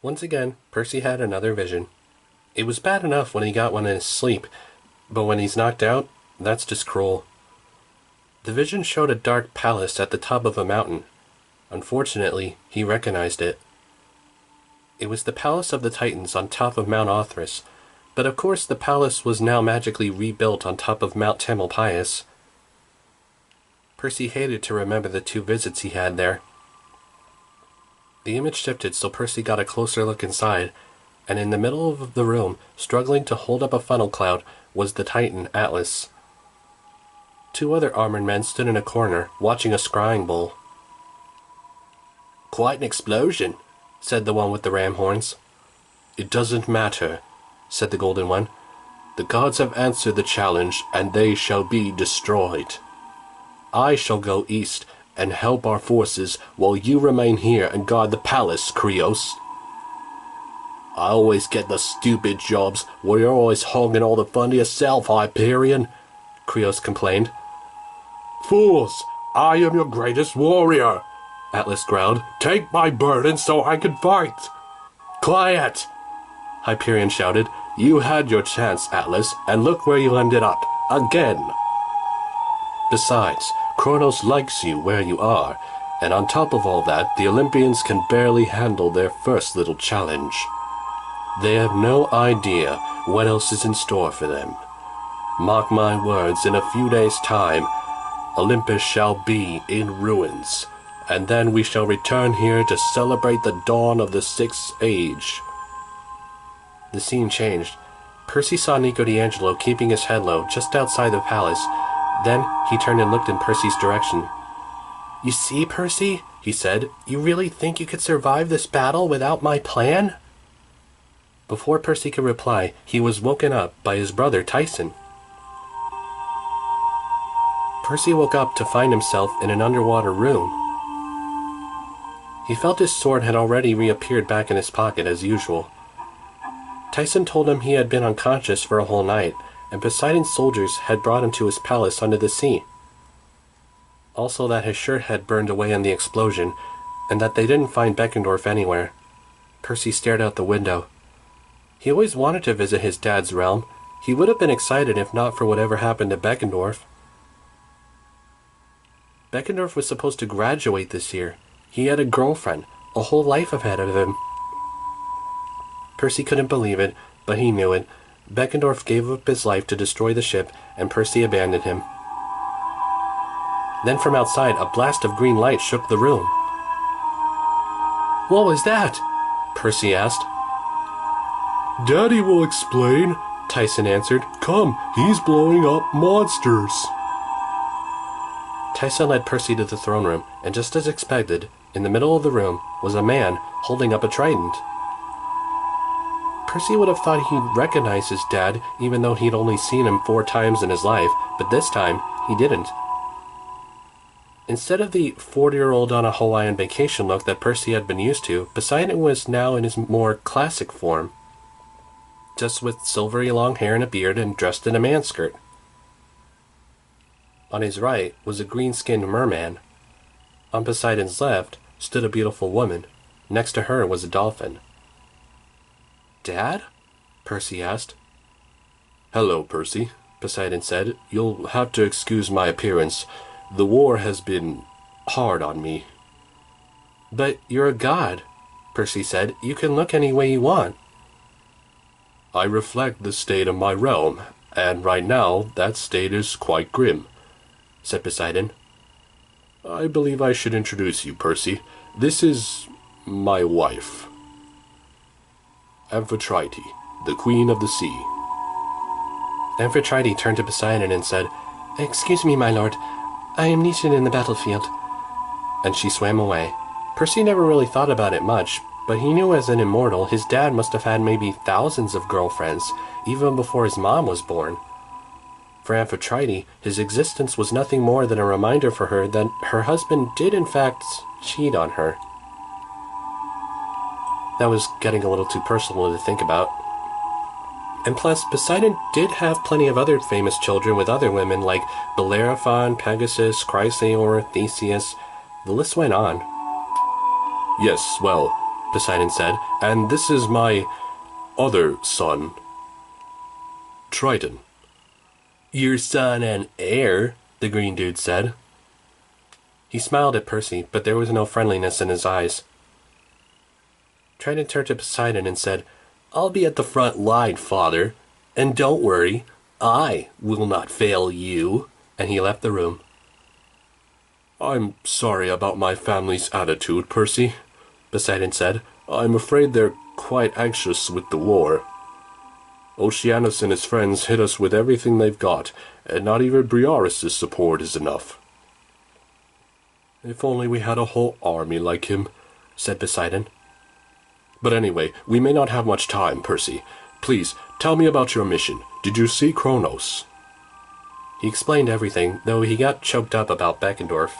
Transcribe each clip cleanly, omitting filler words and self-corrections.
Once again, Percy had another vision. It was bad enough when he got one in his sleep, but when he's knocked out, that's just cruel. The vision showed a dark palace at the top of a mountain. Unfortunately, he recognized it. It was the palace of the Titans on top of Mount Othrys, but of course the palace was now magically rebuilt on top of Mount Tamalpais. Percy hated to remember the 2 visits he had there. The image shifted so Percy got a closer look inside, and in the middle of the room, struggling to hold up a funnel cloud, was the Titan Atlas. 2 other armored men stood in a corner, watching a scrying bowl. "Quite an explosion," said the one with the ram horns. "It doesn't matter," said the golden one. "The gods have answered the challenge, and they shall be destroyed. I shall go east and help our forces, while you remain here and guard the palace, Krios." "I always get the stupid jobs where you're always hogging all the fun to yourself, Hyperion," Krios complained. "Fools! I am your greatest warrior," Atlas growled. "Take my burden so I can fight." "Quiet!" Hyperion shouted. "You had your chance, Atlas, and look where you ended up. Again. Besides, Kronos likes you where you are, and on top of all that, the Olympians can barely handle their first little challenge. They have no idea what else is in store for them. Mark my words, in a few days' time, Olympus shall be in ruins, and then we shall return here to celebrate the dawn of the 6th age." The scene changed. Percy saw Nico D'Angelo keeping his head low just outside the palace. Then he turned and looked in Percy's direction. "You see, Percy," he said, "you really think you could survive this battle without my plan?" Before Percy could reply, he was woken up by his brother Tyson. Percy woke up to find himself in an underwater room. He felt his sword had already reappeared back in his pocket as usual. Tyson told him he had been unconscious for a whole night, and Poseidon's soldiers had brought him to his palace under the sea. Also that his shirt had burned away in the explosion, and that they didn't find Beckendorf anywhere. Percy stared out the window. He always wanted to visit his dad's realm. He would have been excited if not for whatever happened to Beckendorf. Beckendorf was supposed to graduate this year. He had a girlfriend, a whole life ahead of him. Percy couldn't believe it, but he knew it. Beckendorf gave up his life to destroy the ship, and Percy abandoned him. Then from outside, a blast of green light shook the room. "What was that?" Percy asked. "Daddy will explain," Tyson answered. "Come, he's blowing up monsters." Tyson led Percy to the throne room, and just as expected, in the middle of the room was a man holding up a trident. Percy would have thought he'd recognize his dad, even though he'd only seen him 4 times in his life, but this time, he didn't. Instead of the 40-year-old on a Hawaiian vacation look that Percy had been used to, Poseidon was now in his more classic form, just with silvery long hair and a beard and dressed in a man's skirt. On his right was a green-skinned merman. On Poseidon's left stood a beautiful woman. Next to her was a dolphin. "Dad?" Percy asked. "Hello, Percy," Poseidon said. "You'll have to excuse my appearance. The war has been hard on me." "But you're a god," Percy said. "You can look any way you want." "I reflect the state of my realm, and right now that state is quite grim," said Poseidon. "I believe I should introduce you, Percy. This is my wife, Amphitrite, the Queen of the Sea." Amphitrite turned to Poseidon and said, "Excuse me, my lord. I am needed in the battlefield." And she swam away. Percy never really thought about it much, but he knew as an immortal his dad must have had maybe thousands of girlfriends, even before his mom was born. For Amphitrite, his existence was nothing more than a reminder for her that her husband did in fact cheat on her. That was getting a little too personal to think about. And plus, Poseidon did have plenty of other famous children with other women like Bellerophon, Pegasus, Chrysaor, Theseus. The list went on. "Yes, well, Poseidon said, "and this is my other son, Triton." "Your son and heir," the green dude said. He smiled at Percy, but there was no friendliness in his eyes. Triton turned to Poseidon and said, "I'll be at the front line, father, and don't worry, I will not fail you," and he left the room. "I'm sorry about my family's attitude, Percy," Poseidon said. "I'm afraid they're quite anxious with the war. Oceanus and his friends hit us with everything they've got, and not even Briareus' support is enough." "If only we had a whole army like him," said Poseidon. "But anyway, we may not have much time, Percy. Please, tell me about your mission. Did you see Kronos?" He explained everything, though he got choked up about Beckendorf.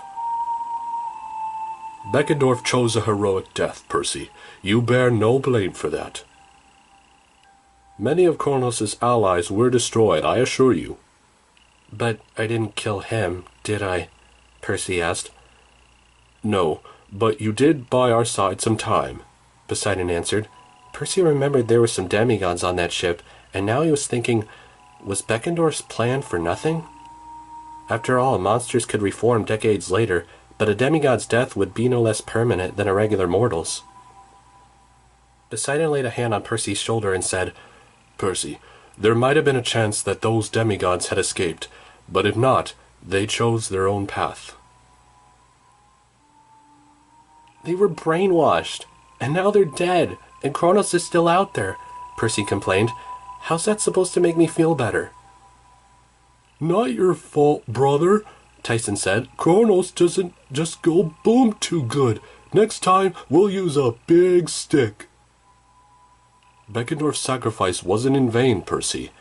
"Beckendorf chose a heroic death, Percy. You bear no blame for that. Many of Kronos' allies were destroyed, I assure you." "But I didn't kill him, did I?" Percy asked. "No, but you did buy our side some time," Poseidon answered. Percy remembered there were some demigods on that ship, and now he was thinking, was Beckendorf's plan for nothing? After all, monsters could reform decades later, but a demigod's death would be no less permanent than a regular mortal's. Poseidon laid a hand on Percy's shoulder and said, "Percy, there might have been a chance that those demigods had escaped, but if not, they chose their own path." "They were brainwashed, and now they're dead, and Kronos is still out there," Percy complained. "How's that supposed to make me feel better?" "Not your fault, brother," Tyson said. "Kronos doesn't just go boom too good. Next time, we'll use a big stick." "Beckendorf's sacrifice wasn't in vain, Percy,"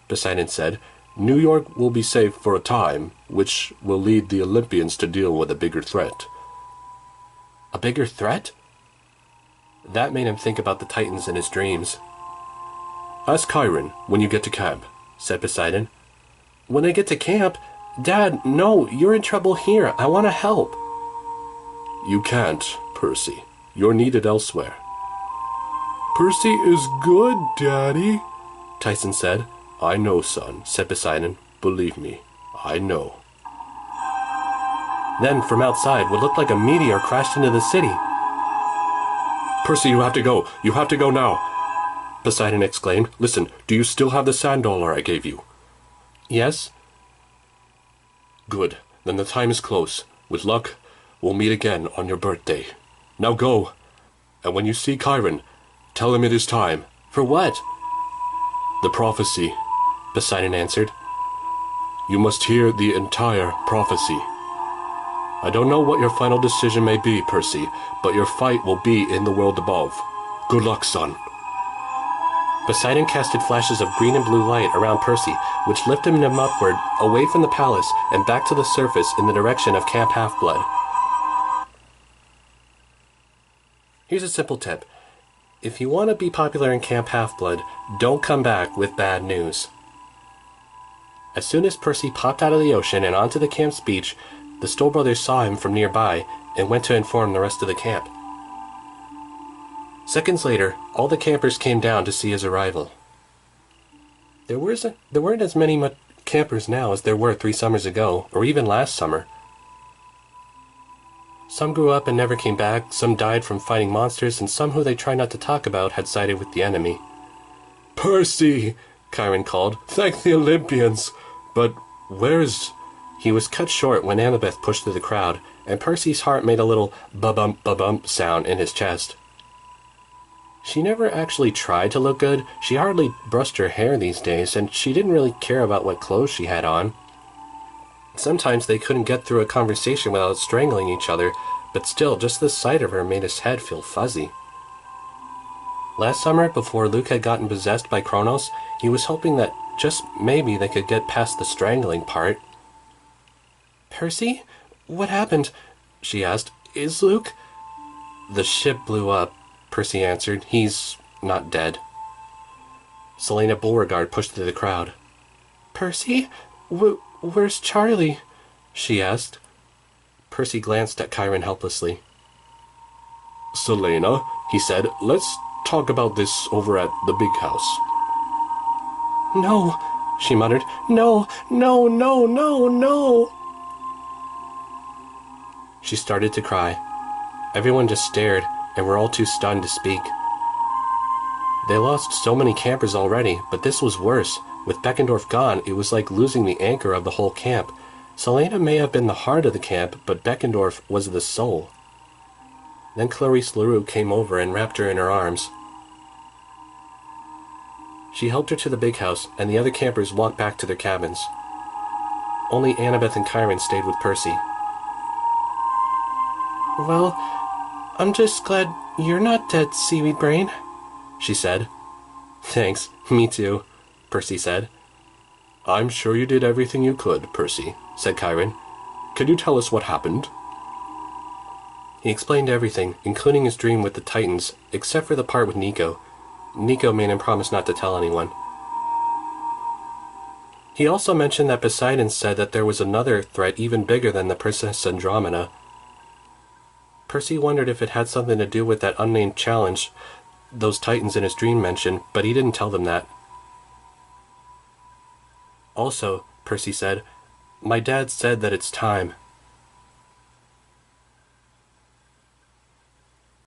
Poseidon said. "New York will be safe for a time, which will lead the Olympians to deal with a bigger threat." A bigger threat? That made him think about the Titans in his dreams. "Ask Chiron when you get to camp," said Poseidon. "When I get to camp? Dad, no, you're in trouble here. I want to help." "You can't, Percy. You're needed elsewhere." "Percy is good, Daddy," Tyson said. "I know, son," said Poseidon. "Believe me, I know." Then, from outside, what looked like a meteor crashed into the city. "Percy, you have to go. You have to go now," Poseidon exclaimed. "Listen, do you still have the sand dollar I gave you?" "Yes." "Good. Then the time is close. With luck, we'll meet again on your birthday. Now go. And when you see Chiron, tell him it is time." "For what?" "The prophecy," Poseidon answered. "You must hear the entire prophecy. I don't know what your final decision may be, Percy, but your fight will be in the world above. Good luck, son." Poseidon casted flashes of green and blue light around Percy, which lifted him upward, away from the palace, and back to the surface in the direction of Camp Half-Blood. Here's a simple tip. If you want to be popular in Camp Half-Blood, don't come back with bad news. As soon as Percy popped out of the ocean and onto the camp's beach, the Stoll brothers saw him from nearby and went to inform the rest of the camp. Seconds later, all the campers came down to see his arrival. There weren't as many campers now as there were 3 summers ago, or even last summer. Some grew up and never came back, some died from fighting monsters, and some who they tried not to talk about had sided with the enemy. "Percy!" Chiron called. "Thank the Olympians! But where's—" He was cut short when Annabeth pushed through the crowd, and Percy's heart made a little ba-bump ba-bump sound in his chest. She never actually tried to look good. She hardly brushed her hair these days, and she didn't really care about what clothes she had on. Sometimes they couldn't get through a conversation without strangling each other, but still, just the sight of her made his head feel fuzzy. Last summer, before Luke had gotten possessed by Kronos, he was hoping that just maybe they could get past the strangling part. "Percy? What happened?" she asked. "Is Luke—" "The ship blew up," Percy answered. "He's not dead." Selena Beauregard pushed through the crowd. "Percy? Where's Charlie?" she asked. Percy glanced at Chiron helplessly. Selena, he said, let's talk about this over at the big house. No, she muttered. No, no, no, no, no. She started to cry. Everyone just stared, and were all too stunned to speak. They lost so many campers already, but this was worse. With Beckendorf gone, it was like losing the anchor of the whole camp. Selena may have been the heart of the camp, but Beckendorf was the soul. Then Clarice LaRue came over and wrapped her in her arms. She helped her to the big house, and the other campers walked back to their cabins. Only Annabeth and Chiron stayed with Percy. Well, I'm just glad you're not dead, Seaweed Brain, she said. Thanks, me too, Percy said. I'm sure you did everything you could, Percy, said Chiron. Could you tell us what happened? He explained everything, including his dream with the Titans, except for the part with Nico. Nico made him promise not to tell anyone. He also mentioned that Poseidon said that there was another threat even bigger than the Princess Andromeda. Percy wondered if it had something to do with that unnamed challenge those Titans in his dream mentioned, but he didn't tell them that. Also, Percy said, my dad said that it's time.